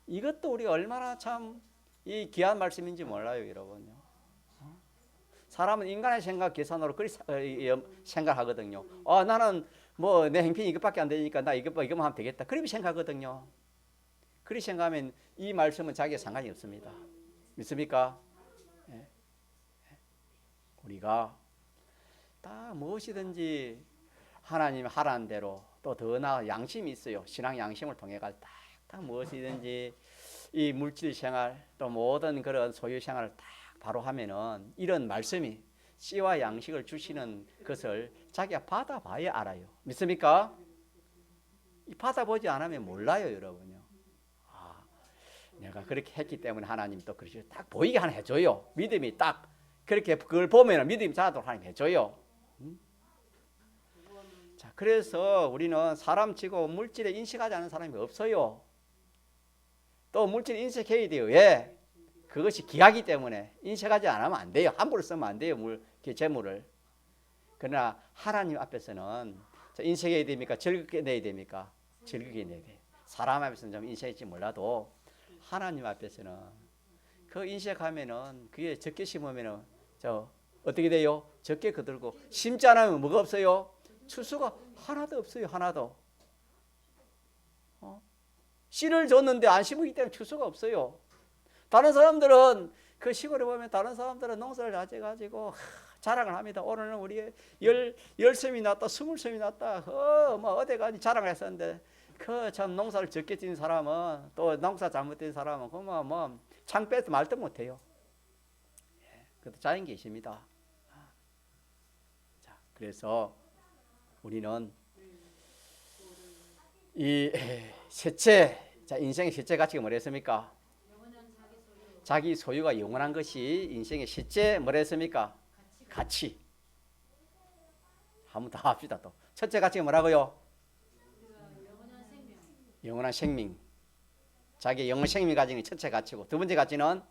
이것도 우리가 얼마나 참 이 귀한 말씀인지 몰라요, 여러분요. 사람은 인간의 생각 계산으로 그리 생각하거든요. 나는 뭐 내 행편이 이것밖에 안 되니까 나 이것만 하면 되겠다. 그렇게 생각하거든요. 그렇게 생각하면 이 말씀은 자기에 상관이 없습니다. 믿습니까? 예. 우리가 다 무엇이든지 하나님 하라는 대로 또 더 나아 양심이 있어요. 신앙 양심을 통해 가지고 딱 무엇이든지 이 물질 생활 또 모든 그런 소유 생활을 딱 바로 하면은 이런 말씀이 씨와 양식을 주시는 것을 자기가 받아봐야 알아요. 믿습니까? 받아보지 않으면 몰라요, 여러분요. 내가 그렇게 했기 때문에 하나님 또 그렇게 딱 보이게 하나 해줘요. 믿음이 딱 그렇게 그걸 보면 믿음이 자라도록 하나님 해줘요. 자, 그래서 우리는 사람치고 물질에 인식하지 않는 사람이 없어요. 또 물질 인식해야 돼요. 왜? 그것이 귀하기 때문에 인식하지 않으면 안 돼요. 함부로 쓰면 안 돼요. 재물을. 그러나 하나님 앞에서는 인식해야 됩니까? 즐겁게 내야 됩니까? 즐겁게 내야 돼. 사람 앞에서는 좀 인식할지 몰라도 하나님 앞에서는 그 인식하면은 그게 적게 심으면은 어떻게 돼요? 적게 거들고 심지 않으면 뭐가 없어요? 추수가 하나도 없어요. 하나도. 씨를 줬는데 안 심었기 때문에 추수가 없어요. 다른 사람들은 그 시골에 보면 다른 사람들은 농사를 가져가지고 자랑을 합니다. 오늘은 우리 10섬이 났다, 20섬이 났다. 뭐 어디 가니 자랑을 했었는데 그 참 농사를 적게 지은 사람은 또 농사 잘못된 사람은 뭐 창 빼서 말도 못해요. 그것도 자연계 있습니다. 자, 그래서 우리는 이 셋째, 자, 인생의 셋째 가치가 뭐랬습니까? 자기 소유가 영원한 것이 인생의 셋째 뭐랬습니까? 가치. 한번 더 합시다. 또 첫째 가치가 뭐라고요? 영원한 생명. 자기의 영원 생명이 가지는 첫째 가치고, 두 번째 가치는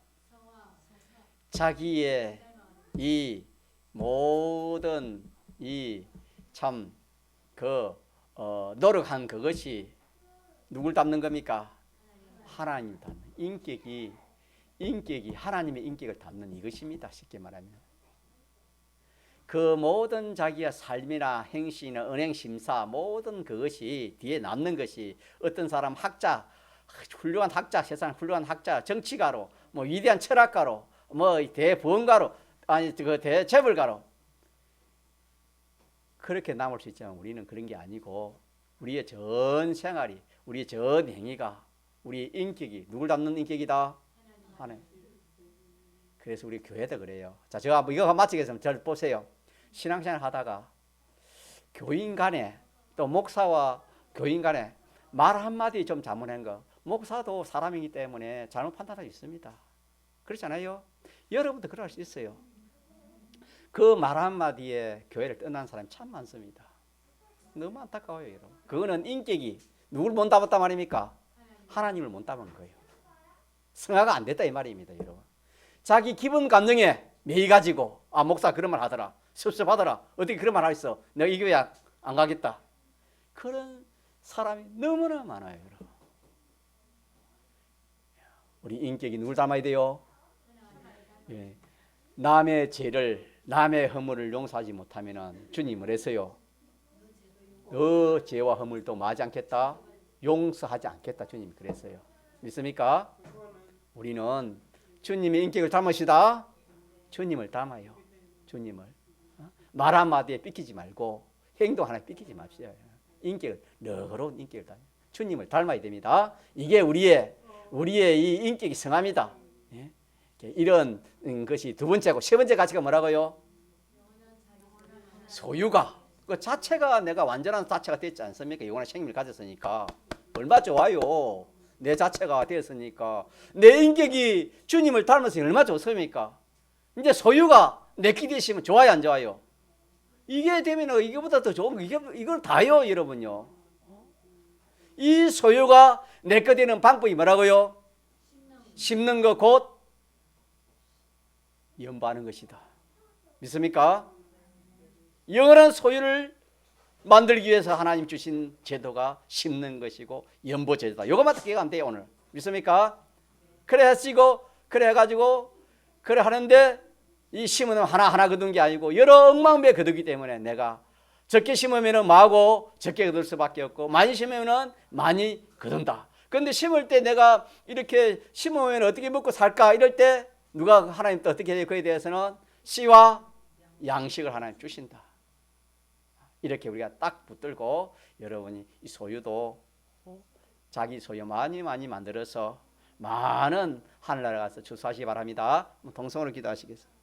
자기의 이 모든 이 참 노력한 그것이 누굴 닮는 겁니까? 하나님 닮는 인격이 하나님의 인격을 닮는 이것입니다. 쉽게 말하면 그 모든 자기의 삶이나 행실이나 은행 심사 모든 그것이 뒤에 남는 것이 어떤 사람 학자, 훌륭한 학자, 세상 훌륭한 학자, 정치가로, 뭐 위대한 철학가로, 뭐 대부흥가로, 아니 그 대재벌가로 그렇게 남을 수 있지만 우리는 그런 게 아니고 우리의 전 생활이, 우리의 전 행위가, 우리의 인격이 누굴 닮는 인격이다? 하나님. 그래서 우리 교회도 그래요. 자, 제가 이거 마치겠습니다. 저를 보세요. 신앙생활 하다가 교인 간에 또 목사와 교인 간에 말 한마디 좀 잘못한 거, 목사도 사람이기 때문에 잘못 판단할 수 있습니다. 그렇잖아요. 여러분도 그럴 수 있어요. 그 말 한마디에 교회를 떠난 사람이 참 많습니다. 너무 안타까워요, 여러분. 그거는 인격이 누굴 못 닮았단 말입니까? 하나님을 못 닮은 거예요. 성화가 안 됐다 이 말입니다, 여러분. 자기 기분 감정에 매이 가지고 목사 그런 말 하더라, 섭섭하더라, 어떻게 그런 말 하겠어, 내가 이 교회 안 가겠다, 그런 사람이 너무나 많아요, 여러분. 우리 인격이 누굴 닮아야 돼요? 예. 남의 죄를, 남의 허물을 용서하지 못하면 주님을 했어요. 너 죄와 허물도 마지 않겠다, 용서하지 않겠다, 주님이 그랬어요. 믿습니까? 우리는 주님의 인격을 닮으시다. 주님을 닮아요. 주님을. 말 한마디에 삐끼지 말고 행동 하나에 삐끼지 맙시다. 인격을, 너그러운 인격을 닮아요. 주님을 닮아야 됩니다. 이게 우리의 이 인격이 성함이다. 예? 이런 것이 두 번째고, 세 번째 가치가 뭐라고요? 소유가. 그 자체가 내가 완전한 자체가 됐지 않습니까? 영원한 생명을 가졌으니까. 얼마 좋아요. 내 자체가 되었으니까. 내 인격이 주님을 닮았으니 얼마 좋습니까? 이제 소유가 내게 되시면 좋아요, 안 좋아요? 이게 되면 이거보다 더 좋은 거, 이걸 다요, 여러분요. 이 소유가 내 거 되는 방법이 뭐라고요? 심는 거 곧 연보하는 것이다. 믿습니까? 영원한 소유를 만들기 위해서 하나님 주신 제도가 심는 것이고 연보 제도다. 이것만 기억하면 돼요, 오늘. 믿습니까? 그래 하시고 그래 해가지고 그래 하는데 이 심으면 하나하나 거둔 게 아니고 여러 억만배 거두기 때문에 내가 적게 심으면 뭐하고 적게 거둘 수밖에 없고 많이 심으면 많이 거둔다. 그런데 심을 때 내가 이렇게 심으면 어떻게 먹고 살까 이럴 때 누가 하나님 또 어떻게 해야 그에 대해서는 씨와 양식을 하나님 주신다. 이렇게 우리가 딱 붙들고 여러분이 이 소유도 자기 소유 많이 만들어서 많은 하늘나라 가서 주수하시기 바랍니다. 동성으로 기도하시겠습니다.